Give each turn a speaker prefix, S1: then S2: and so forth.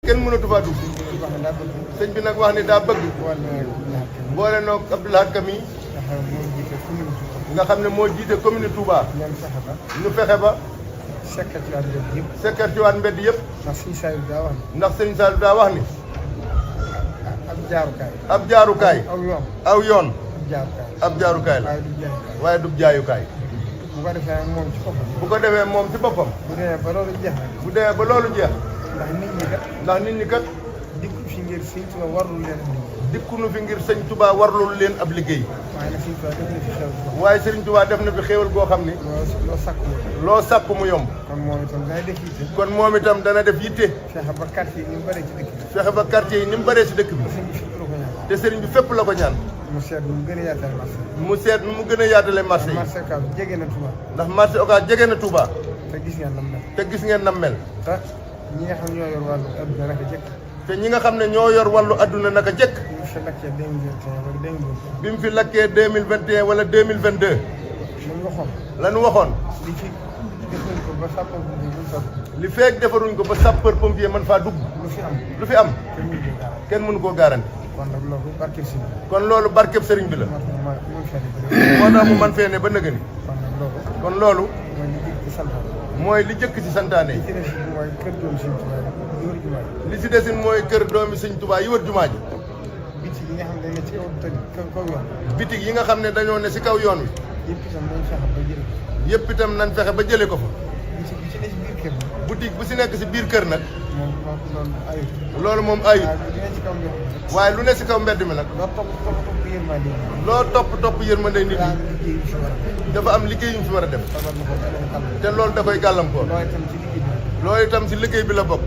S1: kenn mënatu faa dugg sëñ bi nag wax ni daa bëgg boole noog Abdou Lahad Ka mi nga xam ne moo jiite commune Touba ñu fexe ba sekkartiwaat mbedd yëpp ndax sëñ Saliou daa wax ni ab jaarukaay aw yoon ab jaarukaay la waaye du jaayukaay bu ko defee moom ci boppam bu demee ba loolu jeex ndax nit ñi kat dikku fi ngir sëñ Touba warlul leen dikkunu fi ngir sëñ Touba warlul leen ab liggéey waaye sëriñ Touba def na fi xéewal goo xam ni loo sàkku mu yomb kon moom itam dana def yitte fexe ba quartier yi ni mu bëree ci dëkk bi te sëriñ bi fépp la ko ñaan mu seet nu mu gën a yaatale marché yi ndax marché Ocass jege na Touba te gis ngeen nam mel ñi nga xam ñoo yor wàllu adduna naka jëkk te ñi nga xam ne ñoo yor wàllu adduna naka jëkk bi mu fi lakkee 2021 wala 2022 la ñu waxoon li feek defaruñ ko ba sapeur pompier mën faa dugg lu fi am kenn mënu koo garanti kon loolu barkeb sëriñ bi la moo tax mu man fee ne ba nëgëni kon loolu mooy li jëkk ci santaane yi li ci desin mooy kër doomi sëñ Touba yi wër jumaa ji bitig yi nga xam ne dañoo ne ci kaw yoon wi yëpp itam nañ fexe ba jële ko fa boutique bu ci nekk ci biir kër nag loolu moom ayut waaye lu ne ci kaw mbedd mi nag loo topp yërmande nit ñi dafa am liggéey yu ñu fi war a def te loolu da koy gàllankoor loolu itam ci liggéey bi la bokk